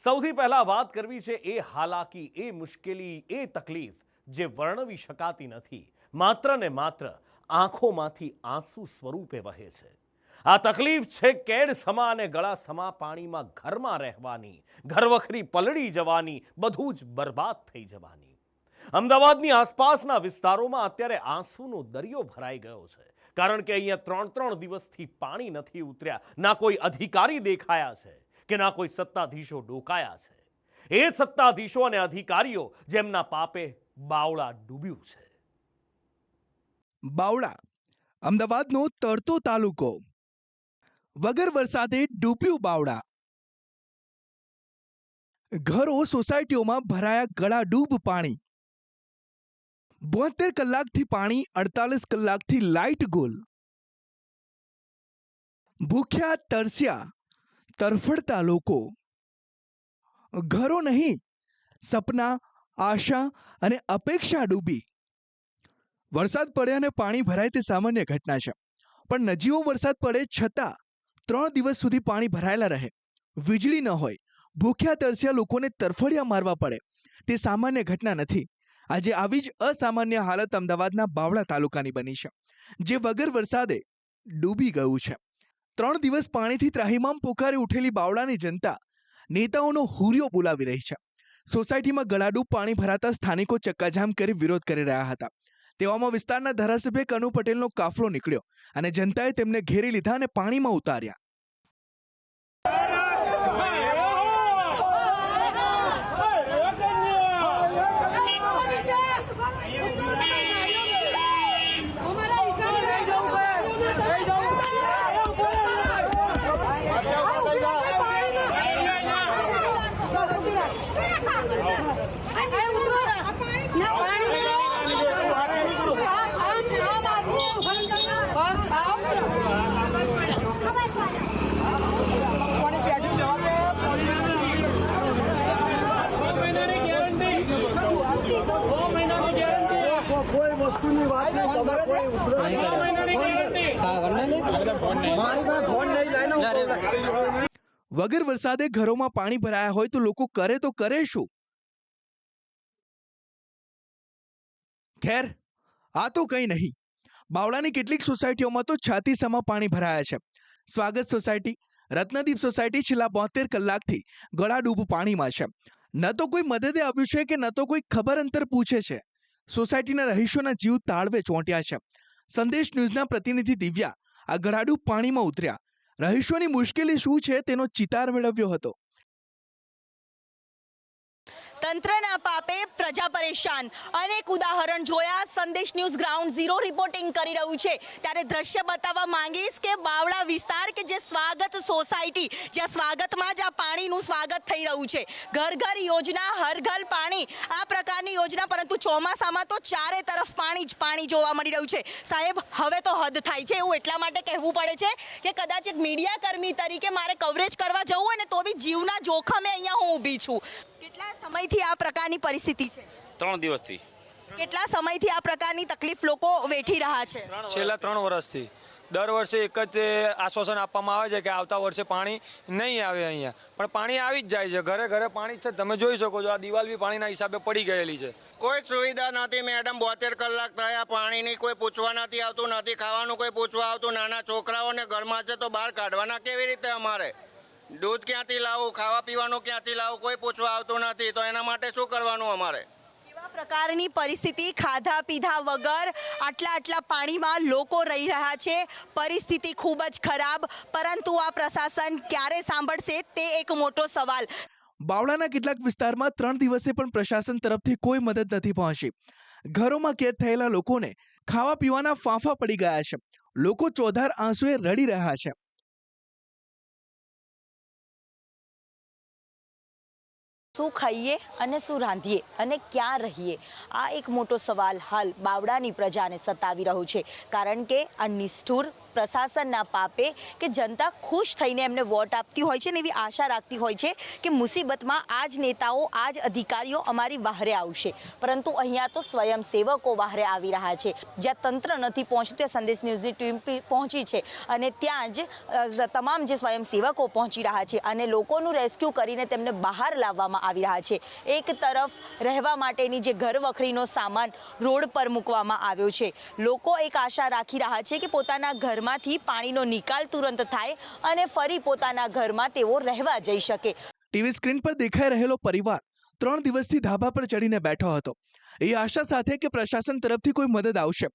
સૌથી પહેલા વાત કરવી છે એ હાલાકી, એ મુશ્કેલી, એ તકલીફ જે વર્ણવી શકાતી નથી, માત્ર ને માત્ર આંખોમાંથી આંસુ સ્વરૂપે વહે છે. આ તકલીફ છે કેડ સમા અને ગળા સમા પાણીમાં ઘરમાં રહેવાની, ઘરવખરી પલળી જવાની, બધું જ બરબાદ થઈ જવાની. અમદાવાદની આસપાસના વિસ્તારોમાં અત્યારે આંસુનો દરિયો ભરાઈ ગયો છે, કારણ કે અહીંયા 3 દિવસથી પાણી નથી ઉતર્યા. ના કોઈ અધિકારી દેખાયા છે કે ના કોઈ સત્તાધીશો ડોકાયા છે. એ સત્તાધીશો અને અધિકારીઓ જેમના પાપે બાવળા ડૂબ્યું છે. બાવળા અમદાવાદનો તરતો તાલુકો. વગર વરસાદે ડૂબ્યું બાવળા. ઘરો સોસાયટીઓમાં ભરાયા ગળાડૂબ પાણી. 72 કલાકથી પાણી, 48 કલાકથી લાઇટ ગુલ. ભૂખ્યા તરસ્યા તરફડતા લોકો. ઘરો નહીં, સપના, આશા અને અપેક્ષા ડૂબી. વરસાદ પડે અને પાણી ભરાય તે સામાન્ય ઘટના છે, પણ નજીવો વરસાદ પડે છતાં 3 દિવસ સુધી પાણી ભરાયેલા રહે, વીજળી ન હોય, ભૂખ્યા તરસ્યા લોકોને તરફડિયા મારવા પડે તે સામાન્ય ઘટના નથી. આજે આવી જ અસામાન્ય હાલત અમદાવાદના બાવળા તાલુકાની બની છે, જે વગર વરસાદે ડૂબી ગયું છે. 3 દિવસ પાણીથી ત્રાહિમામ પોકારી ઉઠેલી બાવળાની જનતા નેતાઓનો હુરિયો બોલાવી રહી છે. સોસાયટીમાં ગળાડૂબ પાણી ભરાતા સ્થાનિકો ચક્કાજામ કરી વિરોધ કરી રહ્યા હતા. તેવામાં વિસ્તારના ધારાસભ્ય કનુ પટેલનો કાફલો નીકળ્યો અને જનતાએ તેમને ઘેરી લીધા અને પાણીમાં ઉતાર્યા. વગર વરસાદે ઘરોમાં પાણી ભરાયા હોય તો લોકો કરે તો કરે શું? ખેર, આ તો કંઈ નહીં. બાવળાની કેટલીક સોસાયટીઓમાં તો છાતીસમા પાણી ભરાયા છે. સ્વાગત સોસાયટી, રત્નદીપ સોસાયટી છેલ્લા 72 કલાકથી ગળાડૂબ પાણીમાં છે. ન તો કોઈ મદદે આવ્યું છે કે ન તો કોઈ ખબર અંતર પૂછે છે. સોસાયટીના રહીશોના જીવ તાળવે ચોંટ્યા છે. સંદેશ ન્યૂઝના પ્રતિનિધિ દિવ્યા આ ગળાડૂબ પાણીમાં ઉતર્યા. રહીશોની મુશ્કેલી શું છે તેનો ચિતાર મેળવ્યો હતો. તંત્રના પાપે પ્રજા પરેશાન. અનેક ઉદાહરણ જોયા. સંદેશ ન્યૂઝ ગ્રાઉન્ડ ઝીરો રિપોર્ટિંગ કરી રહ્યું છે, ત્યારે દ્રશ્ય બતાવવા માંગીશ કે બાવળા વિસ્તાર કે જે સ્વાગત સોસાયટી, જ્યાં સ્વાગતમાં જ આ પાણીનું સ્વાગત થઈ રહ્યું છે. ઘર ઘર યોજના, હર ઘર પાણી, આ પ્રકારની યોજના, પરંતુ ચોમાસામાં તો ચારે તરફ પાણી જ પાણી જોવા મળી રહ્યું છે. સાહેબ, હવે તો હદ થાય છે. એવું એટલા માટે કહેવું પડે છે કે કદાચ એક મીડિયા કર્મી તરીકે મારે કવરેજ કરવા જવું હોય ને તો બી જીવના જોખમે અહીંયા હું ઊભી છું. કેટલા સમયથી આ પ્રકારની પરિસ્થિતિ છે? 3 દિવસથી. કેટલા સમયથી આ પ્રકારની તકલીફ લોકો વેઠી રહ્યા છે? છેલ્લા 3 વર્ષથી. દર વર્ષે એક જ આશ્વાસન આપવામાં આવે છે કે આવતા વર્ષે પાણી નહીં આવે અહીંયા, પણ પાણી આવી જ જાય છે. ઘરે ઘરે પાણી છે, તમે જોઈ શકો છો. આ દિવાલ બી પાણીના હિસાબે પડી ગયેલી છે. કોઈ સુવિધા નથી મેડમ. 72 કલાક થયા, પાણીની કોઈ પૂછવા નથી આવતું, નથી ખાવાનું કોઈ પૂછવા આવતું. નાના છોકરાઓને ઘરમાં છે તો બહાર કાઢવાના કેવી રીતે? અમારે દૂધ ક્યાંથી લાવવું, ખાવા પીવાનું ક્યાંથી લાવવું, કોઈ પૂછવા આવતું નથી. તો એના માટે શું કરવાનું અમારે? કેવા પ્રકારની પરિસ્થિતિ? ખાધા પીધા વગર આટલા પાણીમાં લોકો રહી રહ્યા છે. પરિસ્થિતિ ખૂબ જ ખરાબ, પરંતુ આ પ્રશાસન ક્યારે સાંભળશે તે એક મોટો સવાલ. બાવળાના કેટલાક વિસ્તારમાં 3 દિવસે પણ પ્રશાસન તરફથી કોઈ મદદ નથી પહોંચી. ઘરોમાં કેદ થયેલા લોકોને ખાવા પીવાના ફાંફા પડી ગયા છે. લોકો ચોધાર આંસુએ રડી રહ્યા છે. શું ખાઈએ અને શું રાંધીએ અને ક્યાં રહીએ, આ એક મોટો સવાલ હાલ બાવળાની પ્રજાને સતાવી રહ્યો છે. કારણ કે આ નિષ્ઠુર પ્રશાસનના પાપે કે જનતા ખુશ થઈને એમને વોટ આપતી હોય છે ને એવી આશા રાખતી હોય છે કે મુસીબતમાં આ જ નેતાઓ આ જ અધિકારીઓ અમારી બહારે આવશે, પરંતુ અહીંયા તો સ્વયંસેવકો બહારે આવી રહ્યા છે. જ્યાં તંત્ર નથી પહોંચતું ત્યાં સંદેશ ન્યૂઝની ટીમ પહોંચી છે અને ત્યાં જ તમામ જે સ્વયંસેવકો પહોંચી રહ્યા છે અને લોકોનું રેસ્ક્યુ કરીને તેમને બહાર લાવવામાં આવી રહ્યા છે. એક તરફ રહેવા માટેની જે ઘર વખરીનો સામાન રોડ પર મૂકવામાં આવ્યો છે. લોકો એક આશા રાખી રહ્યા છે કે પોતાના ઘરમાંથી પાણીનો નિકાલ તુરંત થાય અને ફરી પોતાના ઘરમાં તેઓ રહેવા જઈ શકે. ટીવી સ્ક્રીન પર દેખાઈ રહેલો પરિવાર 3 દિવસથી ધાબા પર ચડીને બેઠો હતો, એ આશા સાથે કે પ્રશાસન તરફથી કોઈ મદદ આવશે,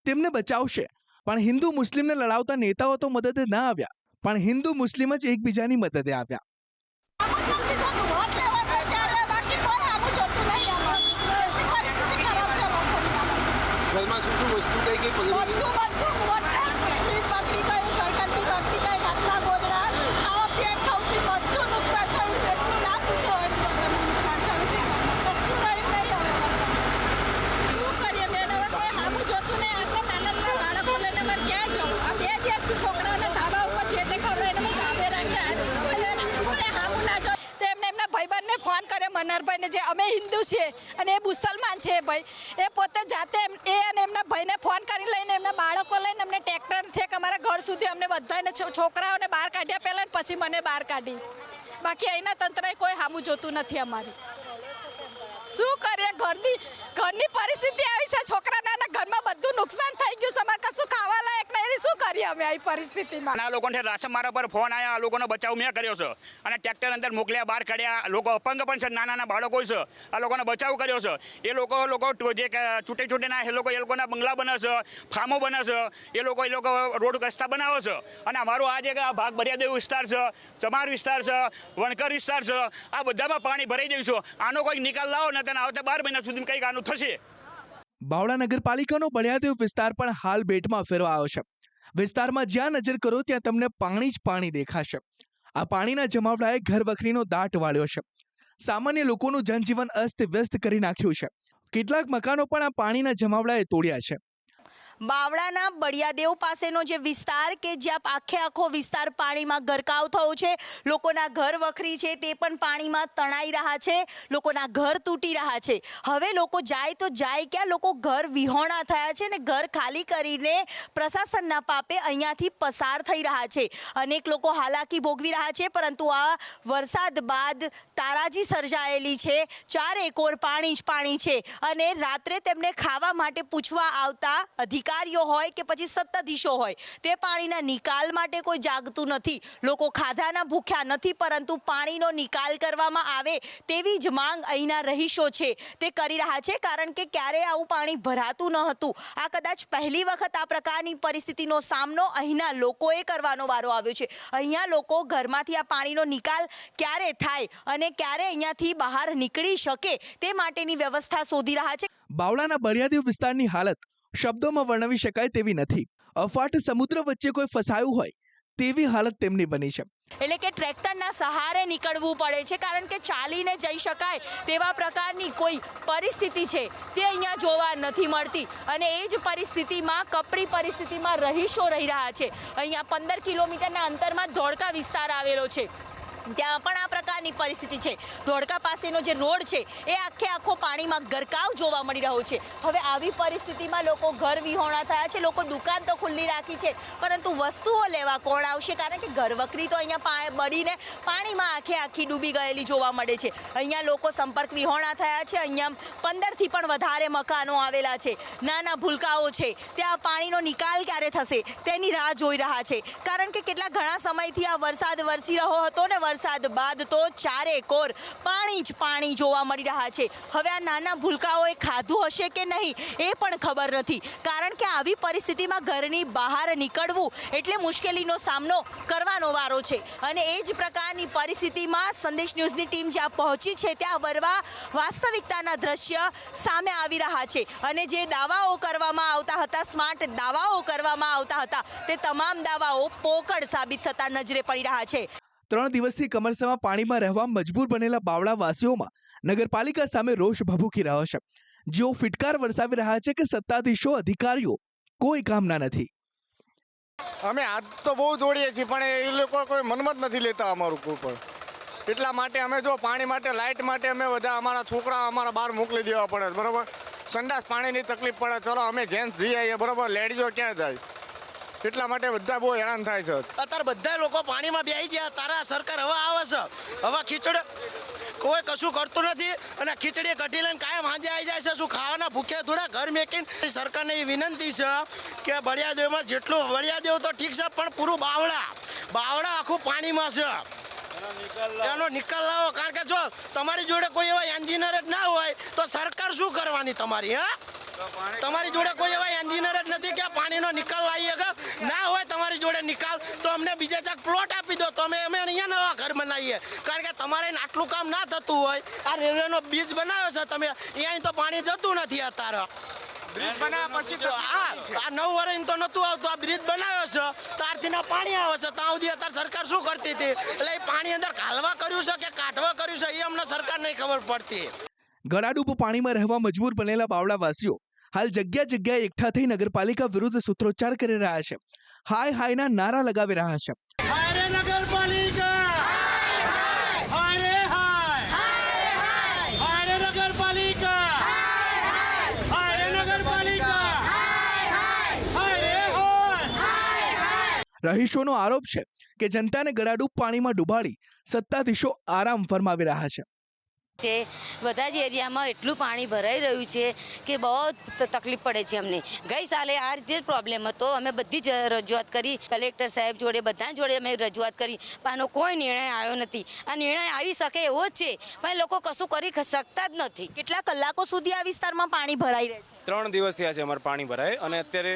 તેમને બચાવશે. પણ હિન્દુ મુસ્લિમને લડાવતા નેતાઓ તો મદદે ના આવ્યા, પણ હિન્દુ મુસ્લિમ જ એકબીજાની મદદે આવ્યા. ઘરમાં શું વસ્તુ કઈ કઈ પગડી ભાઈબંધને ફોન કરે મનહરભાઈને, જે અમે હિન્દુ છીએ અને એ મુસલમાન છે. ભાઈ એ પોતે જાતે એ અને એમના ભાઈને ફોન કરી લઈને એમના બાળકો લઈને અમને ટ્રેક્ટરથી અમારા ઘર સુધી અમને બધાને છોકરાઓને બહાર કાઢ્યા પહેલાં પછી મને બહાર કાઢી. બાકી અહીંના તંત્રએ કોઈ સામું જોતું નથી અમારી. શું કરીએ, ઘરની પરિસ્થિતિ આવી છે, છોકરાના ઘરમાં બધું નુકસાન થઈ ગયું છે, અમારે કશું ખાવા લાયક નહીં. શું કરીએ અમે આવી પરિસ્થિતિમાં? આ લોકોને રાશન મારા પર ફોન આવ્યા, આ લોકોનો બચાવ મેં કર્યો છે અને ટ્રેક્ટર અંદર મોકલ્યા, બહાર કાઢ્યા. લોકો અપંગ પણ છે, નાના બાળકો છે, આ લોકોનો બચાવ કર્યો છે. એ લોકો જે છૂટે એ લોકોના બંગલા બને છે, ફાર્મો બને છે, એ લોકો રોડ રસ્તા બનાવે છે. અને અમારો આ જે ભાગ બરિયાદેવ વિસ્તાર છે, ચમાર વિસ્તાર છે, વણકર વિસ્તાર છે, આ બધામાં પાણી ભરાઈ ગયું છે. આનો કોઈ નિકાલ લાવો ને તેને આવતા 12 મહિના સુધી કંઈક આનું થશે. બાવળા નગરપાલિકાનો બળિયાદેવ વિસ્તાર પણ હાલ બેટમાં ફેરવાયો છે. વિસ્તારમાં જ્યાં નજર કરો ત્યાં તમને પાણી જ પાણી દેખાશે. આ પાણીના જમાવડાએ ઘર વખરીનો દાટ વાળ્યો છે. સામાન્ય લોકોનું જનજીવન અસ્તવ્યસ્ત કરી નાખ્યું છે. કેટલાક મકાનો પણ આ પાણીના જમાવડાએ તોડ્યા છે. બાવળાના બળિયાદેવ પાસેનો જે વિસ્તાર કે જ્યાં આખો વિસ્તાર પાણીમાં ગરકાવ થયો છે, લોકોના ઘર વખરી છે તે પણ પાણીમાં તણાઈ રહ્યા છે, લોકોના ઘર તૂટી રહ્યા છે. હવે લોકો જાય તો જાય ક્યાં, લોકો ઘર વિહોણા થયા છે ને ઘર ખાલી કરીને પ્રશાસનના પાપે અહીંયાથી પસાર થઈ રહ્યા છે. અનેક લોકો હાલાકી ભોગવી રહ્યા છે, પરંતુ આ વરસાદ બાદ તારાજી સર્જાયેલી છે. 4 એકર પાણી જ પાણી છે અને રાત્રે તેમને ખાવા માટે પૂછવા આવતા અધિકારીઓ હોય કે પછી સત્તાધીશો હોય, તે પાણીના નિકાલ માટે કોઈ જાગતું નથી. લોકો ખાધાના ભૂખ્યા નથી, પરંતુ પાણીનો નિકાલ કરવામાં આવે તેવી જ માંગ અહીંના રહીશો છે તે કરી રહ્યા છે. કારણ કે ક્યારેય આવું પાણી ભરાતું ન હતું. આ કદાચ પહેલી વખત આ પ્રકારની પરિસ્થિતિનો સામનો અહીંના લોકોએ કરવાનો વારો આવ્યો છે. અહીંયા લોકો ઘરમાંથી આ પાણીનો નિકાલ ક્યારે થાય અને ક્યારે અહીંયાથી બહાર નીકળી શકે તે માટેની વ્યવસ્થા શોધી રહ્યા છે. બાવળાના બળિયાદેવ વિસ્તારની હાલત શબ્દોમાં વર્ણવી શકાય તેવી નથી. અફાટ સમુદ્ર વચ્ચે કોઈ ફસાયું હોય તેવી હાલત તેમની બની છે. એટલે કે ટ્રેક્ટરના સહારે નીકળવું પડે છે, કારણ કે ચાલીને જઈ શકાય તેવા પ્રકારની કોઈ પરિસ્થિતિ છે તે અહીંયા જોવા નથી મળતી. અને એ જ પરિસ્થિતિમાં કપરી પરિસ્થિતિમાં રહીશો રહી રહ્યા છે. અહીંયા 15 કિલોમીટરના અંતરમાં ધોળકા વિસ્તાર આવેલો છે, ત્યાં પણ આ પ્રકારની પરિસ્થિતિ છે. ધોળકા પાસેનો જે રોડ છે એ આખો પાણીમાં ગરકાવ જોવા મળી રહ્યો છે. હવે આવી પરિસ્થિતિમાં લોકો ઘર વિહોણા થયા છે. લોકો દુકાન તો ખુલ્લી રાખી છે, પરંતુ વસ્તુઓ લેવા કોણ આવશે? કારણ કે ઘર વખરી તો અહીંયા બળીને પાણીમાં આખી ડૂબી ગયેલી જોવા મળે છે. અહીંયા લોકો સંપર્ક વિહોણા થયા છે. અહીંયા 15થી પણ વધારે મકાનો આવેલા છે. નાના ભૂલકાઓ છે, ત્યાં પાણીનો નિકાલ ક્યારે થશે તેની રાહ જોઈ રહ્યા છે. કારણ કે ઘણા સમયથી આ વરસાદ વરસી રહ્યો હતો ને વરસાદ બાદ તો 4 એકર પાણી જ પાણી જોવા મળી રહ્યા છે. હવે આ નાના ભૂલકાઓએ ખાધું હશે કે નહીં એ પણ ખબર નથી. કારણ કે આવી પરિસ્થિતિમાં ઘરની બહાર નીકળવું એટલે મુશ્કેલીનો સામનો કરવાનો વારો છે. અને એ જ પ્રકારની પરિસ્થિતિમાં સંદેશ ન્યૂઝની ટીમ જ્યાં પહોંચી છે ત્યાં વરવા વાસ્તવિકતાના દ્રશ્ય સામે આવી રહ્યા છે. અને જે દાવાઓ કરવામાં આવતા હતા, સ્માર્ટ દાવાઓ કરવામાં આવતા હતા, તે તમામ દાવાઓ પોકળ સાબિત થતા નજરે પડી રહ્યા છે. 3 દિવસથી કમરસામાં પાણીમાં રહેવા મજબૂર બનેલા બાવળા વાસીઓમાં નગરપાલિકા સામે રોષ ભભૂકી રહ્યો છે. જેઓ ફિટકાર વરસાવી રહ્યા છે કે સત્તાધીશો અધિકારીઓ કોઈ કામના નથી. અમે હાથ તો બહુ જોડીએ છીએ પણ એ લોકો કોઈ મનમાં જ નથી લેતા અમારું કોઈ પણ. એટલા માટે અમે જો પાણી માટે લાઇટ માટે અમે બધા અમારા છોકરા અમારા બહાર મોકલી દેવા પડે બરાબર. સંડાસ પાણીની તકલીફ પડે, ચલો અમે જેન્ટ્સ જઈ આવીએ બરાબર, લેડીઝો ક્યાં જાય? એટલા માટે બધા બહુ હેરાન થાય છે. અત્યારે બધા લોકો પાણીમાં બેસી ગયા. તારા સરકાર હવે આવે છે, હવે ખીચડ કોઈ કશું કરતું નથી અને ખીચડી કઢી લઈને કાયમ હાંજે આવી જાય છે. શું ખાવાના ભૂખ્યા થોડા ઘર મેકીને સરકારને એ વિનંતી છે કે બળિયાદેવમાં જેટલું બળિયાદેવ તો ઠીક છે પણ પૂરું બાવળા આખું પાણીમાં છે. એનો નિકાલ લાવો, કારણ કે જો તમારી જોડે કોઈ એવા એન્જિનિયર જ ના હોય તો સરકાર શું કરવાની તમારી? તમારી જોડે કોઈ એવા એન્જિનિયર જ નથી કે પાણીનો નિકાલ લાવી શકે. ના હોય તમારી જોડે નિકાલ તો અમને બીજે ક્યાંક પ્લોટ આપી દો તો અમે અહીંયા નવા ઘર બનાવીએ. કારણ કે તમારે આટલું કામ ના થતું હોય. આ રેલવેનો બ્રિજ બનાવ્યો છે તમે, અહીંયા તો પાણી જતું નથી અત્યારે. બ્રિજ બનાવ્યા પછી તો આ 9 વર્ષ તો નતું આવતું. આ બ્રિજ બનાવ્યો છે ત્યારથી ના પાણી આવે છે. ત્યાં સુધી અત્યારે સરકાર શું કરતી હતી? એટલે એ પાણી અંદર કાલવા કર્યું છે કે કાઢવા કર્યું છે એ અમને સરકાર નહીં ખબર પડતી. ગળાડૂબ પાણીમાં રહેવા મજબૂર બનેલા બાવળાવાસીઓ હાલ જગ્યાએ એકઠા થઈ નગરપાલિકા વિરુદ્ધ સૂત્રોચ્ચાર કરી રહ્યા છે. હાય હાયના નારા લગાવી રહ્યા છે. રહીશોનો આરોપ છે કે જનતાને ગળાડૂબ પાણીમાં ડૂબાડી સત્તાધીશો આરામ ફરમાવી રહ્યા છે. બધા જ એરિયામાં એટલું પાણી ભરાઈ રહ્યું છે કે બહુ તકલીફ પડે છે અમને. ગઈ સાલે આ રીતે જ પ્રોબ્લેમ હતો. અમે બધી જ રજૂઆત કરી, કલેક્ટર સાહેબ જોડે બધા જોડે અમે રજૂઆત કરી પણ આનો કોઈ નિર્ણય આવ્યો નથી. આ નિર્ણય આવી શકે એવો જ છે પણ લોકો કશું કરી શકતા જ નથી. કેટલા કલાકો સુધી આ વિસ્તારમાં પાણી ભરાઈ રહે છે? 3 દિવસ થયા છે અમારે પાણી ભરાય અને અત્યારે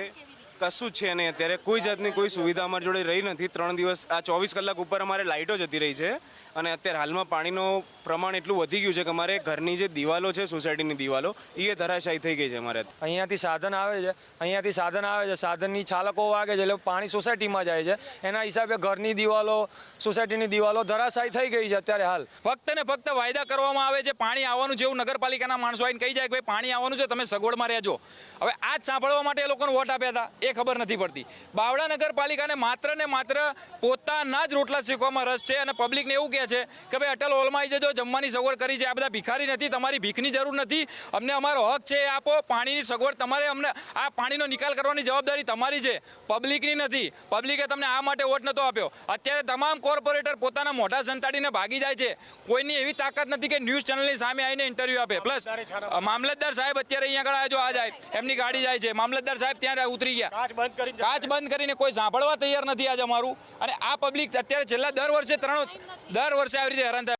કશું છે નહીં. અત્યારે કોઈ જાતની કોઈ સુવિધા અમારી જોડે રહી નથી. 3 દિવસ આ 24 કલાક ઉપર અમારે લાઇટો જતી રહી છે અને અત્યારે હાલમાં પાણીનું પ્રમાણ એટલું વધી ગયું છે કે અમારે ઘરની જે દિવાલો છે, સોસાયટીની દિવાલો એ ધરાશાયી થઈ ગઈ છે. અમારે અહીંયાથી સાધન આવે છે, સાધનની છાલકો વાગે છે એટલે પાણી સોસાયટીમાં જાય છે. એના હિસાબે ઘરની દિવાલો, સોસાયટીની દિવાલો ધરાશાયી થઈ ગઈ છે અત્યારે હાલ. ફક્ત ને ફક્ત વાયદા કરવામાં આવે છે પાણી આવવાનું છે એવું. નગરપાલિકાના માણસો આવીને કહી જાય કે ભાઈ પાણી આવવાનું છે, તમે સગવડમાં રહેજો. હવે આ જ સાંભળવા માટે એ લોકોને વોટ આપ્યા હતા એ ખબર નથી પડતી. બાવળા નગરપાલિકાને માત્ર ને માત્ર પોતાના જ રોટલા શેકવામાં રસ છે અને પબ્લિકને એવું કહે છે કે ભાઈ અટલ હોલમાં આવી જજો, જમવાની સગવડ કરી છે. આ બધા ભિખારી નથી, તમારી ભીખની જરૂર નથી. અમને અમારો હક છે એ આપો. પાણીની સગવડ તમારે, અમને આ પાણીનો નિકાલ કરવાની જવાબદારી તમારી છે, પબ્લિકની નથી. પબ્લિકે તમને આ માટે વોટ નતો આપ્યો. અત્યારે તમામ કોર્પોરેટર પોતાના મોઢા સંતાડીને ભાગી જાય છે. કોઈની એવી તાકાત નથી કે ન્યૂઝ ચેનલની સામે આવીને ઇન્ટરવ્યૂ આપે. પ્લસ મામલતદાર સાહેબ અત્યારે અહીંયા આગળ જો આ જાય એમની ગાડી જાય છે, મામલતદાર સાહેબ ત્યાં ઉતરી ગયા, કાચ બંધ કરીને કોઈ સાંભળવા તૈયાર નથી આજ અમારું. અને આ પબ્લિક અત્યારે છેલ્લા દર વર્ષે આવી રીતે હેરાન થાય.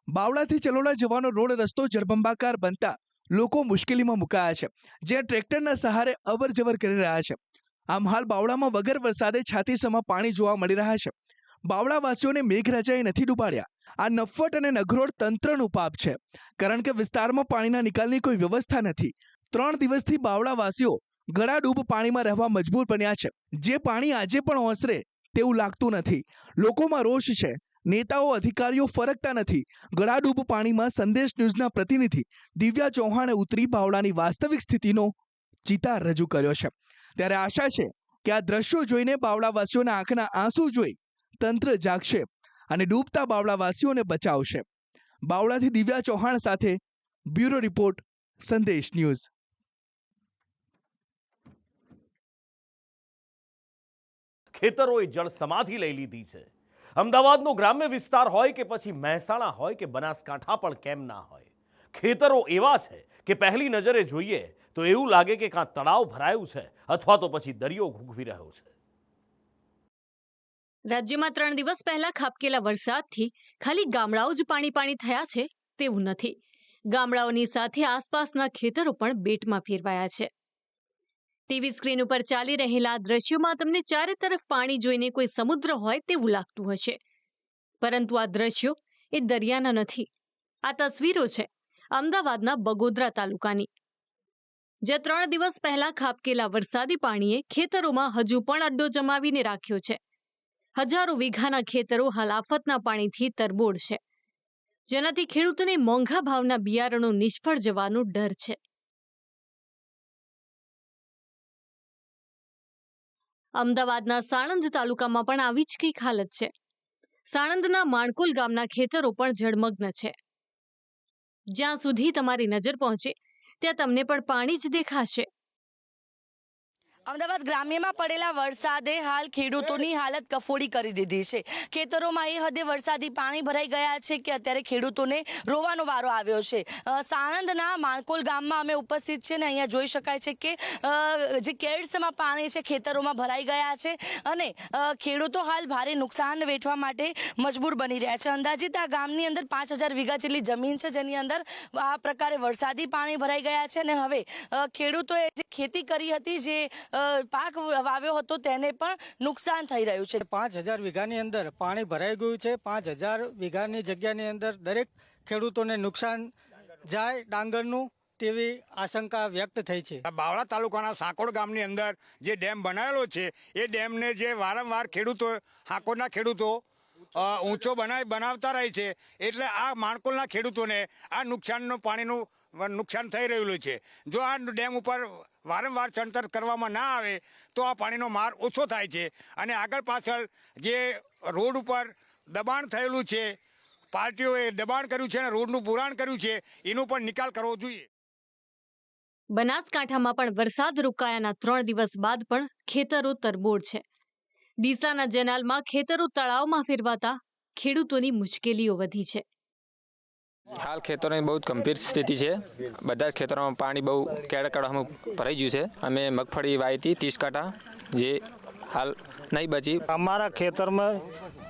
બાવળાથી ચલોડા જવાનો રોડ રસ્તો જળબંબાકાર બનતા લોકો મુશ્કેલીમાં મુકાયા છે, જે ટ્રેક્ટરના સહારે અવર જવર કરી રહ્યા છે. આમ હાલ બાવળામાં વગર વરસાદે છાતીસમાં પાણી જોવા મળી રહ્યા છે. બાવળાવાસીઓને મેઘરાજાએ નથી ડૂબાડ્યા. આ નફ્ફટ અને નઘરોડ તંત્રનું પાપ છે, કારણ કે વિસ્તારમાં પાણીના નિકાલની કોઈ વ્યવસ્થા નથી. 3 દિવસથી બાવળાવાસીઓ ગળાડૂબ પાણીમાં રહેવા મજબૂર બન્યા છે, જે પાણી આજે પણ ઓસરે તેવું લાગતું નથી. લોકોમાં રોષ છે, નેતાઓ અધિકારીઓ ફરકતા નથી. ગળાડૂબ પાણીમાં સંદેશ ન્યૂઝના પ્રતિનિધિ દિવ્યા ચૌહાણે ઉતરી બાવળાની વાસ્તવિક સ્થિતિનો ચિતાર રજૂ કર્યો છે. ત્યારે આશા છે કે આ દ્રશ્યો જોઈને બાવળાવાસીઓના આંખના આંસુ જોઈ તંત્ર જાગશે અને ડૂબતા બાવળાવાસીઓને બચાવશે. બાવળાથી દિવ્યા ચૌહાણ સાથે બ્યુરો રિપોર્ટ, સંદેશ ન્યૂઝ. ખેતરોએ જળ સમાધિ લઈ લીધી છે. અમદાવાદનો ગ્રામ્ય વિસ્તાર હોય કે પછી મહેસાણા હોય કે બનાસકાંઠા પણ કેમ ના હોય, ખેતરો એવા છે કે પહેલી નજરે જોઈએ તો એવું લાગે કે કાં તળાવ ભરાયું છે અથવા તો પછી દરિયો ઘૂઘવી રહ્યો છે. રાજ્યમાં 3 દિવસ પહેલા ખાબકેલા વરસાદથી ખાલી ગામડાઓ જ પાણી થયા છે તેવું નથી. ગામડાઓની સાથે આસપાસના ખેતરો પણ બેટમાં ફેરવાયા છે. ટીવી સ્ક્રીન ઉપર ચાલી રહેલા દ્રશ્યોમાં તમને ચારે તરફ પાણી જોઈને કોઈ સમુદ્ર હોય તેવું લાગતું હશે, પરંતુ આ દ્રશ્યો એ દરિયાના નથી. આ તસવીરો છે અમદાવાદના બગોદરા તાલુકાની, જ્યાં 3 દિવસ પહેલા ખાબકેલા વરસાદી પાણીએ ખેતરોમાં હજુ પણ અડ્ડો જમાવીને રાખ્યો છે. હજારો વીઘાના ખેતરો હાલ આફતના પાણીથી તરબોળ છે, જેનાથી ખેડૂતોને મોંઘા ભાવના બિયારણો નિષ્ફળ જવાનો ડર છે. અમદાવાદના સાણંદ તાલુકામાં પણ આવી જ કંઈક હાલત છે. સાણંદના માણકોલ ગામના ખેતરો પણ જળમગ્ન છે. જ્યાં સુધી તમારી નજર પહોંચે ત્યાં તમને પણ પાણી જ દેખાશે. અમદાવાદ ગ્રામ્યમાં પડેલા વરસાદે હાલ ખેડૂતોની હાલત કફોડી કરી દીધી છે. ખેતરોમાં એ હદે વરસાદી પાણી ભરાઈ ગયા છે કે અત્યારે ખેડૂતોને રોવાનો વારો આવ્યો છે. સાણંદના માણકોલ ગામમાં અમે ઉપસ્થિત છે ને અહીંયા જોઈ શકાય છે કે જે કેડ્સમાં પાણી છે ખેતરોમાં ભરાઈ ગયા છે અને ખેડૂતો હાલ ભારે નુકસાન વેઠવા માટે મજબૂર બની રહ્યા છે. અંદાજિત આ ગામની અંદર 5000 વીઘા જેટલી જમીન છે જેની અંદર આ પ્રકારે વરસાદી પાણી ભરાઈ ગયા છે અને હવે ખેડૂતોએ જે ખેતી કરી હતી, જે પાક વાવ્યો હતો, તેને પણ નુકસાન થઈ રહ્યું છે. 5000 વીઘાની અંદર પાણી ભરાઈ ગયું છે. 5000 વીઘાની જગ્યાની અંદર દરેક ખેડૂતોને નુકસાન જાય ડાંગરનું, તેવી આશંકા વ્યક્ત થઈ છે. બાવળા તાલુકાના સાંકોડ ગામની અંદર જે ડેમ બનાવેલો છે એ ડેમને જે વારંવાર ખેડૂતો, હાંકોડના ખેડૂતો ઊંચો બનાવતા રહે છે, એટલે આ માણકોલના ખેડૂતોને આ પાણીનું નુકસાન થઈ રહેલું છે. જો આ ડેમ ઉપર વારંવાર ચણતર કરવામાં ના આવે તો આ પાણીનો માર ઓછો થાય છે અને આગળ પાછળ જે રોડ ઉપર દબાણ થયેલું છે, પાર્ટીઓએ દબાણ કર્યું છે અને રોડનું પુરાણ કર્યું છે, એનો પણ નિકાલ કરવો જોઈએ. બનાસકાંઠામાં પણ વરસાદ રોકાયાના 3 દિવસ બાદ પણ ખેતરો તરબોળ છે. ડીસાના જનાલમાં ખેતરો તળાવમાં ફેરવાતા ખેડૂતોની મુશ્કેલીઓ વધી છે. હાલ ખેતરોની બહુ ગંભીર સ્થિતિ છે. બધા જ ખેતરોમાં પાણી બહુ કેળકડવામાં ભરાઈ ગયું છે. અમે મગફળી વાવી હતી 30 કાંટા, જે હાલ નહીં બચી. અમારા ખેતરમાં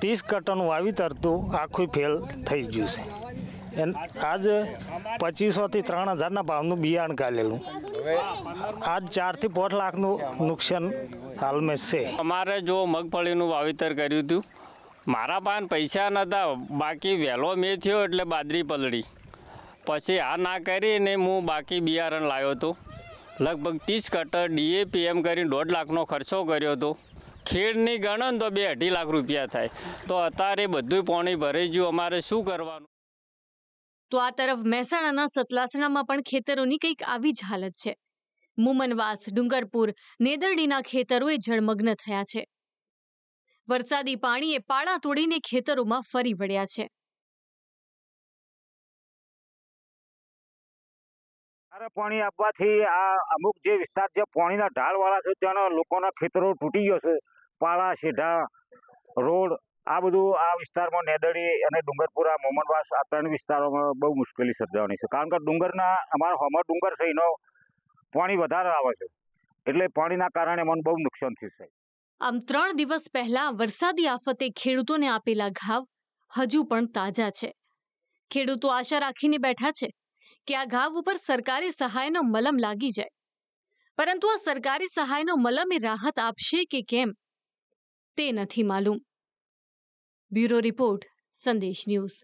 30 કાંટાનું વાવેતર હતું, આખું ફેલ થઈ ગયું છે. આજ 2500 થી 3000ના ભાવનું બિયારણ ગાલેલું. આજ 4 થી 5 લાખનું નુકસાન હાલમાં છે. અમારે જો મગફળીનું વાવેતર કર્યું હતું, મારા પાસે પૈસા નહોતા, બાકી વહેલો મેં થયો એટલે બાજરી પલળી. પછી આ ના કરીને હું બાકી બિયારણ લાવ્યો હતો. લગભગ 30 કટર DAP એમ કરીને 1.5 લાખનો ખર્ચો કર્યો હતો. ખેડની ગણન તો 2-2.5 લાખ રૂપિયા થાય. તો અત્યારે બધું પાણી ભરાઈ ગયું, અમારે શું કરવાનું? તો આ તરફ મહેસાણાના સતલાસણામાં પણ ખેતરોની કંઈક આવી જ હાલત છે. મુમનવાસ, ડુંગરપુર, નેદરડીના ખેતરોએ જળમગ્ન થયા છે. વરસાદી પાણીએ પાળા તોડીને ખેતરોમાં ફરી વળ્યા છે. પાણી આપવાથી આ અમુક જે વિસ્તાર જે પાણીના ઢાળવાળા છે ત્યાંના લોકોના ખેતરો તૂટી ગયો છે. પાળા, શેઢા, રોડ, આ બધું આ વિસ્તારમાં નેદડી અને ડુંગરપુરા, મોમનવાસ, આ 3 વિસ્તારોમાં બહુ મુશ્કેલી સર્જાવાની છે. કારણ કે અમારા હોમર ડુંગર છે, એનો પાણી વધારે આવે છે, એટલે પાણીના કારણે મને બહુ નુકસાન થયું છે. આમ 3 દિવસ પહેલા વરસાદી આફતે ખેડૂતોને આપેલા ઘાવ હજુ પણ તાજા છે. ખેડૂતો આશા રાખીને બેઠા છે કે આ ઘાવ ઉપર સરકારી સહાયનો મલમ લાગી જાય. પરંતુ આ સરકારી સહાયનો મલમ એ રાહત આપશે કે કેમ, તે નથી માલુમ. બ્યુરો રિપોર્ટ, સંદેશ ન્યૂઝ.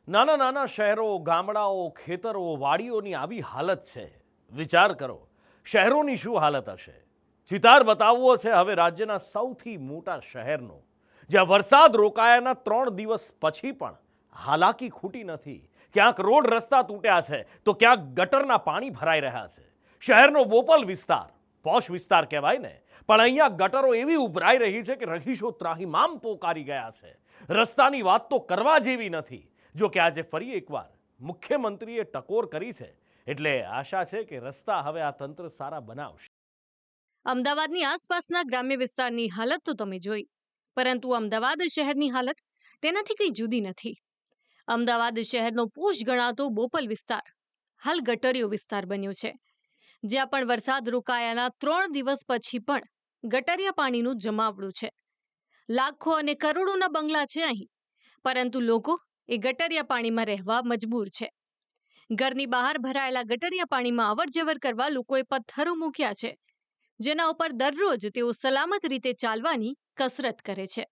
નાના નાના શહેરો, ગામડાઓ, ખેતરો, વાડીઓની આવી હાલત છે. વિચાર કરો, શહેરોની શું હાલત હશે? ચિતાર બતાવવો છે હવે રાજ્યના સૌથી મોટા શહેરનો, જ્યાં વરસાદ રોકાયાના 3 દિવસ પછી પણ હાલાકી ખૂટી નથી. ક્યાંક રોડ રસ્તા તૂટ્યા છે તો ક્યાંક ગટરના પાણી ભરાઈ રહ્યા છે. શહેરનો બોપલ વિસ્તાર પોશ વિસ્તાર કહેવાય ને, પણ અહીંયા ગટરો એવી ઉભરાઈ રહી છે કે રહીશો ત્રાહિમામ પોકારી ગયા છે. રસ્તાની વાત તો કરવા જેવી નથી. જો કે આજે ફરી એકવાર મુખ્યમંત્રીએ ટકોર કરી છે, એટલે આશા છે કે રસ્તા હવે આ તંત્ર સારા બનાવશે. અમદાવાદની આસપાસના ગ્રામ્ય વિસ્તારની હાલત તો તમે જોઈ, પરંતુ અમદાવાદ શહેરની હાલત તેનાથી કંઈ જુદી નથી. અમદાવાદ શહેરનો પોશ ગણાતો બોપલ વિસ્તાર હાલ ગટરિયો વિસ્તાર બન્યો છે. જ્યાં પણ વરસાદ રોકાયાના 3 દિવસ પછી પણ ગટરિયા પાણીનું જમાવડું છે. લાખો અને કરોડોના બંગલા છે અહીં, પરંતુ લોકો એ ગટરિયા પાણીમાં રહેવા મજબૂર છે. ઘરની બહાર ભરાયેલા ગટરિયા પાણીમાં અવરજવર કરવા લોકોએ પથ્થરો મૂક્યા છે, જેના ઉપર દરરોજ તેઓ સલામત રીતે ચાલવાની કસરત કરે છે.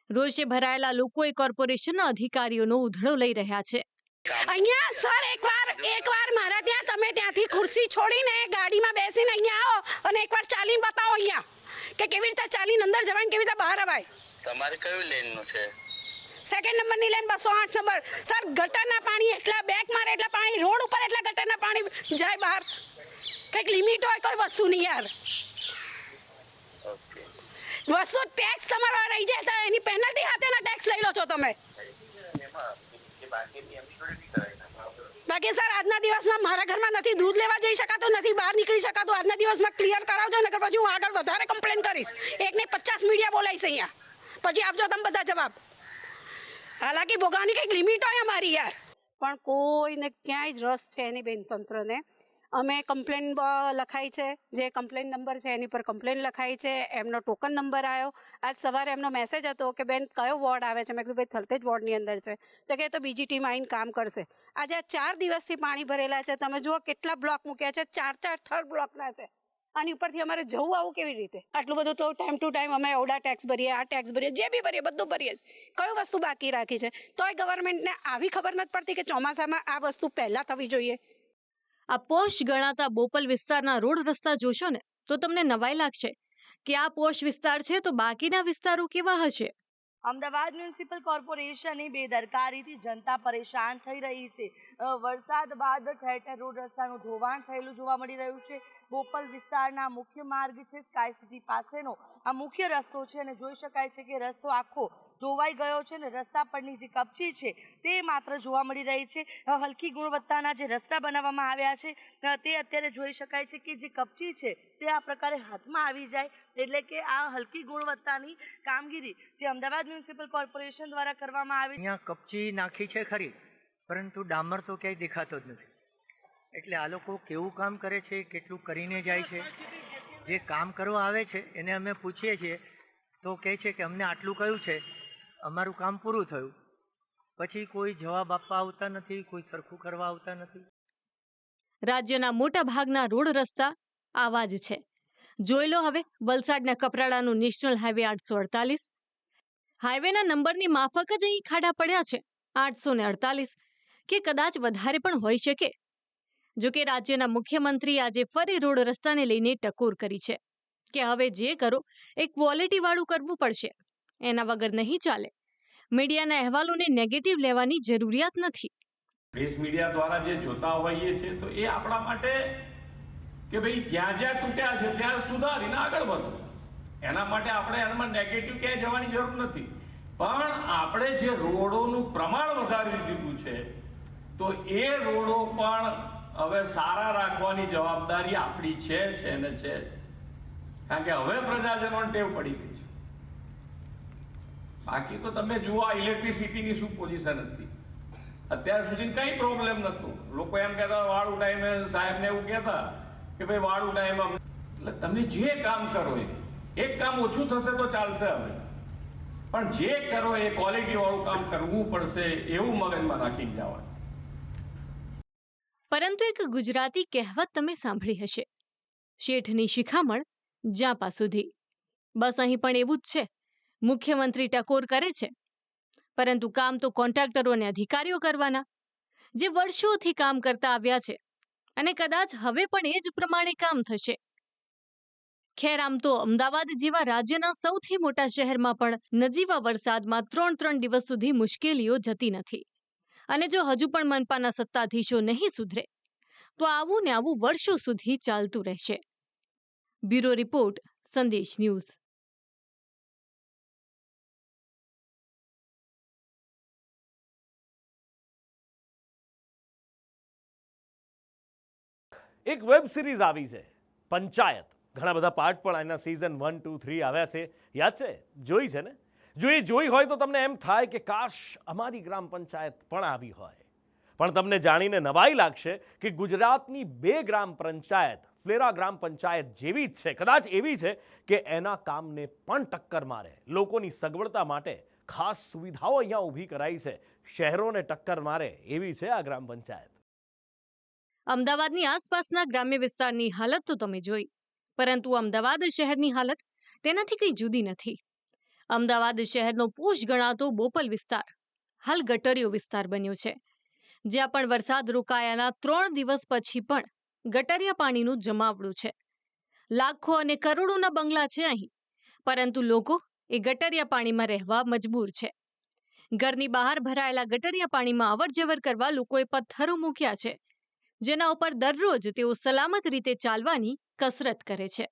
રોષે ભરાયેલા લોકોએ કોર્પોરેશનના અધિકારીઓનો ઉધડો લઈ રહ્યા છે. અહીંયા સર એકવાર મારા ત્યાં તમે ત્યાંથી ખુરશી છોડીને ગાડીમાં બેસીને અહીંયા આવો અને એકવાર ચાલીને બતાવો અહીંયા કે કેવી રીતે ચાલીને અંદર જવાય, કેવી રીતે બહાર અવાય. તમારે કયું લેનનું છે? 2nd નંબરની લેન 208 નંબર. સર ગટરના પાણી એટલા બેક મારે એટલા પાણી રોડ ઉપર એટલા ગટરના પાણી જાય બહાર. કંઈક લિમિટ હોય કોઈ વસ્તુની યાર. વસ્તુ ટેક્સ તમારો રહી જાય તો એની પેનલ્ટી સાથેના ટેક્સ લઈ લો છો તમે. બાકી સર આજના દિવસમાં મારા ઘરમાં નથી દૂધ લેવા જઈ શકાતું, નથી બહાર નીકળી શકાતું. આજના દિવસમાં ક્લિયર કરાવજો, નકર પછી હું આગળ વધારે કમ્પ્લેન કરીશ. 1 નહીં 50 મીડિયા બોલાવીશ અહીંયા, પછી આપજો તમે બધા જવાબ. હાલાકી ભોગવવાની કંઈક લિમિટ હોય અમારી યાર. પણ કોઈને ક્યાંય જ રસ છે નહીં બેન તંત્રને. અમે કમ્પ્લેન લખાઈ છે, જે કમ્પ્લેન નંબર છે એની પર કમ્પ્લેન લખાઈ છે, એમનો ટોકન નંબર આવ્યો. આજ સવારે એમનો મેસેજ હતો કે બેન કયો વોર્ડ આવે છે. મેં કીધું ભાઈ થલતેજ વોર્ડની અંદર છે. તો કે તો બીજી ટીમ આવીને કામ કરશે. આજે આ 4 દિવસથી પાણી ભરેલા છે. તમે જુઓ કેટલા બ્લોક મૂક્યા છે, 4 થર્ડ બ્લોકના છે. આની ઉપરથી અમારે જવું આવું કેવી રીતે? આટલું બધું તો ટાઈમ ટુ ટાઈમ અમે ઓડા ટેક્સ ભરીએ, આ ટેક્સ ભરીએ, જે બી ભરીએ બધું ભરીએ. કયું વસ્તુ બાકી રાખી છે? તોય ગવર્મેન્ટને આવી ખબર નથી પડતી કે ચોમાસામાં આ વસ્તુ પહેલાં થવી જોઈએ. આ પોશ ગણાતા બોપલ વિસ્તારના રોડ રસ્તા જોશો ને તો તમને નવાઈ લાગશે કે આ પોશ વિસ્તાર છે તો બાકીના વિસ્તારો કેવા હશે. અમદાવાદ મ્યુનિસિપલ કોર્પોરેશનની બેદરકારીથી જનતા પરેશાન થઈ રહી છે. વરસાદ બાદ ઠેર ઠેર રોડ રસ્તાનું ધોવાણ થયેલું જોવા મળી રહ્યું છે. બોપલ વિસ્તારના મુખ્ય માર્ગ છે, સ્કાય સિટી પાસેનો આ મુખ્ય રસ્તો છે અને જોઈ શકાય છે કે રસ્તો આખો ધોવાઈ ગયો છે અને રસ્તા પરની જે કપચી છે તે માત્ર જોવા મળી રહી છે. હલકી ગુણવત્તાના જે રસ્તા બનાવવામાં આવ્યા છે તે અત્યારે જોઈ શકાય છે કે જે કપચી છે તે આ પ્રકારે હાથમાં આવી જાય, એટલે કે આ હલકી ગુણવત્તાની કામગીરી જે અમદાવાદ મ્યુનિસિપલ કોર્પોરેશન દ્વારા કરવામાં આવી. અહીંયા કપચી નાખી છે ખરી, પરંતુ ડામર તો ક્યાંય દેખાતો જ નથી. એટલે આ લોકો કેવું કામ કરે છે, કેટલું કરીને જાય છે. જે કામ કરવા આવે છે એને અમે પૂછીએ છીએ તો કહે છે કે અમને આટલું કહ્યું છે, અમારું કામ પૂરું થયું. પછી કોઈ જવાબ આપવા આવતા નથી, કોઈ સરખું કરવા આવતા નથી. રાજ્યના મોટા ભાગના રોડ રસ્તા આવા જ છે. જોઈ લો હવે વલસાડના કપરાડાનું નેશનલ હાઈવે 848. હાઈવેના નંબરની માફક જ અહીં ખાડા પડ્યા છે 848 કે કદાચ વધારે પણ હોઈ શકે. જો કે રાજ્યના મુખ્યમંત્રી આજે ફરી રોડ રસ્તાને લઈને ટકોર કરી છે કે હવે જે કરો એ ક્વોલિટીવાળું કરવું પડશે, એના વગર નહીં ચાલે. મીડિયાના અહેવાલોને નેગેટિવ લેવાની જરૂરિયાત નથી. પ્રેસ મીડિયા દ્વારા જે જોતા હોઈએ છે તો એ આપણા માટે કે ભાઈ જ્યાં જ્યાં તૂટ્યા છે ત્યાં સુધારીને આગળ વધો. એના માટે આપણે એમાં નેગેટિવ ક્યાંય જવાની જરૂર નથી. પણ આપણે જે રોડોનું પ્રમાણ વધારી દીધું છે તો એ રોડો પણ હવે સારા રાખવાની જવાબદારી આપણી છે ને છે. કારણ કે હવે પ્રજાજનોને ટેવ પડી ગઈ છે. બાકી તો તમે જુઓ આ ઇલેક્ટ્રિસિટીની શું પોઝિશન હતી. અત્યાર સુધી કઈ પ્રોબ્લેમ નહોતું. લોકો એમ કહેતા વાળું ટાઈમે સાહેબને એવું કહેતા કે ભાઈ વાળું ટાઈમ, એટલે તમે જે કામ કરો એક કામ ઓછું થશે તો ચાલશે હવે, પણ જે કરો એ ક્વોલિટી વાળું કામ કરવું પડશે એવું મગજમાં રાખીને જવાનું. પરંતુ એક ગુજરાતી કહેવત તમે સાંભળી હશે, શેઠની શિખામણ જાપા સુધી. બસ અહીં પણ એવું જ છે. મુખ્યમંત્રી ટકોર કરે છે, પરંતુ કામ તો કોન્ટ્રાક્ટરો અને અધિકારીઓ કરવાના, જે વર્ષોથી કામ કરતા આવ્યા છે અને કદાચ હવે પણ એ જ પ્રમાણે કામ થશે. ખેર આમ તો અમદાવાદ જેવા રાજ્યના સૌથી મોટા શહેરમાં પણ નજીવા વરસાદમાં 3 દિવસ સુધી મુશ્કેલીઓ જતી નથી. અને જો હજુ પણ મનપાના સત્તાધીશો નહીં સુધરે તો આવું ને આવું વર્ષો સુધી ચાલતું રહેશે. બ્યુરો રિપોર્ટ, સંદેશ ન્યૂઝ. એક વેબ સિરીઝ આવી છે પંચાયત. ઘણા બધા પાર્ટ પણ આના સિઝન 1, 2, 3 આવ્યા છે. યાદ છે? જોઈ છે ને? જો એ જોઈ હોય તો તમને એમ થાય કે કાશ અમારી ગ્રામ પંચાયત પણ આવી હોય. પણ તમને જાણીને નવાઈ લાગશે કે ગુજરાતની 2 ગ્રામ પંચાયત ફ્લેરા ગ્રામ પંચાયત જેવી જ છે, કદાચ એવી છે કે એના કામને પણ ટક્કર મારે. લોકોની સગવડતા માટે ખાસ સુવિધાઓ અહીંયા ઊભી કરાઈ છે. શહેરોને ટક્કર મારે એવી છે આ ગ્રામ પંચાયત. અમદાવાદની આસપાસના ગ્રામ્ય વિસ્તારની હાલત તો તમે જોઈ, પરંતુ અમદાવાદ શહેરની હાલત તેનાથી કંઈ જુદી નથી. અમદાવાદ શહેરનો પોષ ગણાતો બોપલ વિસ્તાર હાલ ગટરિયો વિસ્તાર બન્યો છે, જ્યાં પણ વરસાદ રોકાયાના 3 દિવસ પછી પણ ગટરિયા પાણીનું જમાવડું છે. લાખો અને કરોડોના બંગલા છે અહીં, પરંતુ લોકો એ ગટરિયા પાણીમાં રહેવા મજબૂર છે. ઘરની બહાર ભરાયેલા ગટરિયા પાણીમાં અવરજવર કરવા લોકોએ પથ્થરો મૂક્યા છે, જેના ઉપર દરરોજ તેઓ સલામત રીતે ચાલવાની કસરત કરે છે.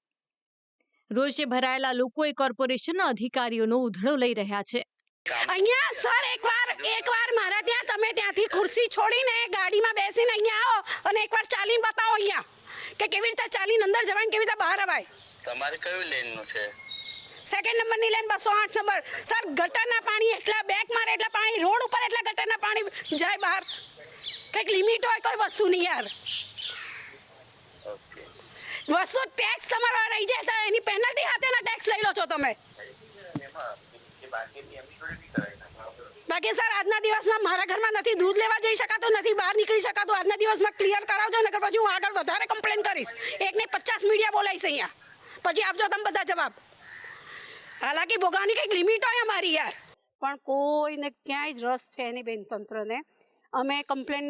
રોષે ભરાયેલા લોકોએ કોર્પોરેશનના અધિકારીઓનો ઉધડો લઈ રહ્યા છે. અહીંયા સર એકવાર મારા ત્યાં તમે ત્યાંથી ખુરશી છોડીને ગાડીમાં બેસીને અહીંયા આવો અને એકવાર ચાલીને બતાવો અહીંયા કે કેવી રીતે ચાલીને અંદર જવાય ને કેવી રીતે બહાર અવાય. તમારે કયું લેનનું છે? સેકન્ડ નંબરની લેન 208 નંબર. સર ગટરના પાણી એટલા બેક મારે એટલા પાણી રોડ ઉપર એટલા ગટરના પાણી જાય બહાર. કંઈક લિમિટ હોય કોઈ વસ્તુની યાર. વસ્તુ ટેક્સ તમારો રહી જાય તો એની પેનલ્ટી સાથેના ટેક્સ લઈ લો છો તમે. બાકી સર આજના દિવસમાં મારા ઘરમાં નથી દૂધ લેવા જઈ શકાતું, નથી બહાર નીકળી શકાતું. આજના દિવસમાં ક્લિયર કરાવજો ને પછી હું આગળ વધારે કમ્પ્લેન કરીશ. એકને 50 મીડિયા બોલાવીશ અહીંયા, પછી આપજો તમે બધા જવાબ. હાલાકી ભોગાવાની કંઈક લિમિટ હોય અમારી યાર. પણ કોઈને ક્યાંય જ રસ છે એની બેન તંત્રને. અમે કમ્પ્લેન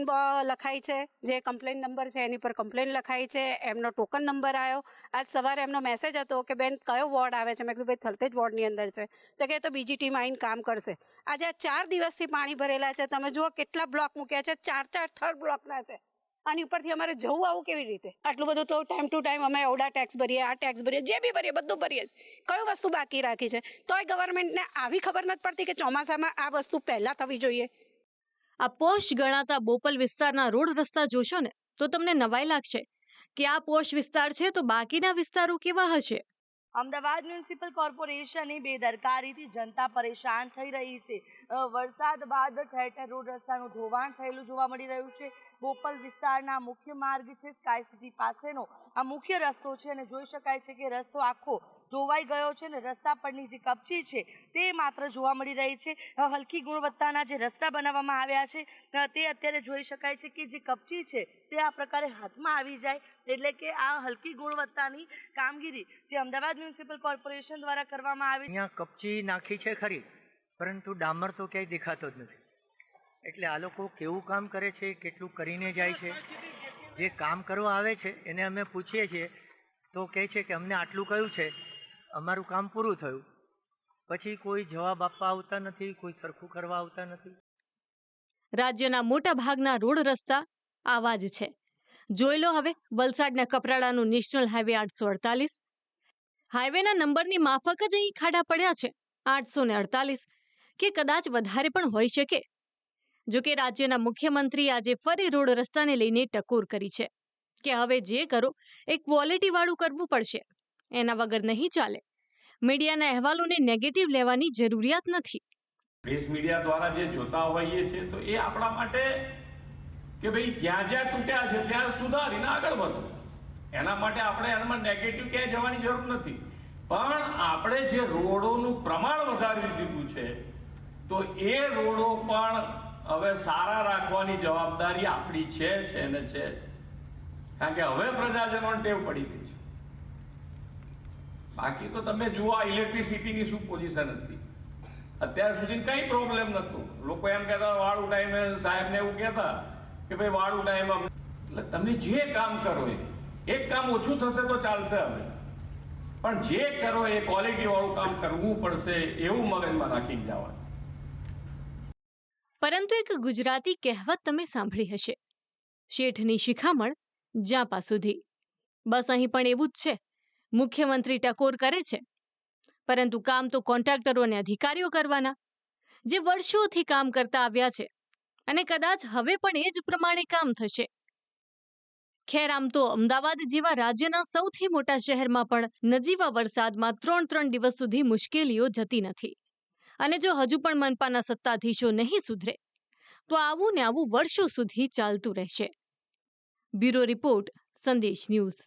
લખાઈ છે, જે કમ્પ્લેન નંબર છે એની પર કમ્પ્લેન લખાઈ છે, એમનો ટોકન નંબર આવ્યો. આજ સવારે એમનો મેસેજ હતો કે બેન કયો વોર્ડ આવે છે. મેં કીધું ભાઈ થલતેજ વોર્ડની અંદર છે. તો કે તો બીજી ટીમ આવીને કામ કરશે. આજે આ 4 દિવસથી પાણી ભરેલા છે. તમે જુઓ કેટલા બ્લોક મૂક્યા છે, 4 થર્ડ બ્લોકના છે. આની ઉપરથી અમારે જવું આવું કેવી રીતે? આટલું બધું તો ટાઈમ ટુ ટાઈમ અમે ઓડા ટેક્સ ભરીએ, આ ટેક્સ ભરીએ, જે બી ભરીએ બધું ભરીએ. કયું વસ્તુ બાકી રાખી છે? તોય ગવર્મેન્ટને આવી ખબર નથી પડતી કે ચોમાસામાં આ વસ્તુ પહેલાં થવી જોઈએ. આ પોશ ગણાતા બોપલ વિસ્તારના રોડ રસ્તા જોશો ને તો તમને નવાઈ લાગશે કે આ પોશ વિસ્તાર છે તો બાકીના વિસ્તારો કેવા હશે. અમદાવાદ મ્યુનિસિપલ કોર્પોરેશનની બેદરકારીથી જનતા પરેશાન થઈ રહી છે. વરસાદ બાદ ઠેર ઠેર રોડ રસ્તાનું ધોવાણ થયેલું જોવા મળી રહ્યું છે. બોપલ વિસ્તારના મુખ્ય માર્ગ છે, સ્કાય સિટી પાસેનો આ મુખ્ય રસ્તો છે અને જોઈ શકાય છે કે રસ્તો આખો ધોવાઈ ગયો છે અને રસ્તા પરની જે કપચી છે તે માત્ર જોવા મળી રહી છે. હલકી ગુણવત્તાના જે રસ્તા બનાવવામાં આવ્યા છે તે અત્યારે જોઈ શકાય છે કે જે કપચી છે તે આ પ્રકારે હાથમાં આવી જાય, એટલે કે આ હલકી ગુણવત્તાની કામગીરી જે અમદાવાદ મ્યુનિસિપલ કોર્પોરેશન દ્વારા કરવામાં આવી. અહીંયા કપચી નાખી છે ખરી, પરંતુ ડામર તો ક્યાંય દેખાતો જ નથી. એટલે આ લોકો કેવું કામ કરે છે, કેટલું કરીને જાય છે. જે કામ કરવા આવે છે એને અમે પૂછીએ છીએ તો કહે છે કે અમને આટલું કયું છે, અમારું કામ પૂરું થયું. પછી કોઈ જવાબ આપવા આવતા નથી, કોઈ સરખું કરવા આવતા નથી. રાજ્યના મોટા ભાગના રોડ રસ્તા આવા જ છે. જોઈ લો હવે વલસાડના કપરાડાનું નેશનલ હાઈવે 848. હાઈવેના નંબરની માફક જ અહીં ખાડા પડ્યા છે 848 કે કદાચ વધારે પણ હોઈ શકે. જો કે રાજ્યના મુખ્યમંત્રી આજે ફરી રોડ રસ્તાને લઈને ટકોર કરી છે કે હવે જે કરો એ ક્વોલિટી વાળું કરવું પડશે, એના વગર નહીં ચાલે. મીડિયાના અહેવાલોને નેગેટિવ લેવાની જરૂરિયાત નથી. પ્રેસ મીડિયા દ્વારા જે જોતા હોઈએ છે તો એ આપણા માટે કે ભાઈ જ્યાં જ્યાં તૂટ્યા છે ત્યાં સુધારીને આગળ વધો. એના માટે આપણે એમાં નેગેટિવ ક્યાંય જવાની જરૂર નથી. પણ આપણે જે રોડોનું પ્રમાણ વધારી દીધું છે તો એ રોડો પણ હવે સારા રાખવાની જવાબદારી આપણી છે ને છે. કારણ કે હવે પ્રજાજનોને ટેવ પડી ગઈ છે. બાકી તો તમે જુઓ આ ઇલેક્ટ્રિસિટીની શું પોઝિશન હતી. અત્યાર સુધી કઈ પ્રોબ્લેમ નહોતું. લોકો એમ કહેતા વાળું ટાઈમે સાહેબને એવું કહેતા કે ભાઈ વાળું ટાઈમ. એટલે તમે જે કામ કરો એક કામ ઓછું થશે તો ચાલશે હવે, પણ જે કરો એ ક્વોલિટી વાળું કામ કરવું પડશે એવું મગજમાં રાખીને જવાનું. પરંતુ એક ગુજરાતી કહેવત તમે સાંભળી હશે, શેઠની શિખામણ જાપા સુધી. બસ અહીં પણ એવું જ છે. મુખ્યમંત્રી ટકોર કરે છે, પરંતુ કામ તો કોન્ટ્રાક્ટરો અને અધિકારીઓ કરવાના, જે વર્ષોથી કામ કરતા આવ્યા છે અને કદાચ હવે પણ એ જ પ્રમાણે કામ થશે. ખેર આમ તો અમદાવાદ જેવા રાજ્યના સૌથી મોટા શહેરમાં પણ નજીવા વરસાદમાં 3 દિવસ સુધી મુશ્કેલીઓ જતી નથી. અને જો હજુ પણ મનપાના સત્તાધીશો નહીં સુધરે તો આવું ને આવું વર્ષો સુધી ચાલતું રહેશે. બ્યુરો રિપોર્ટ, સંદેશ ન્યૂઝ.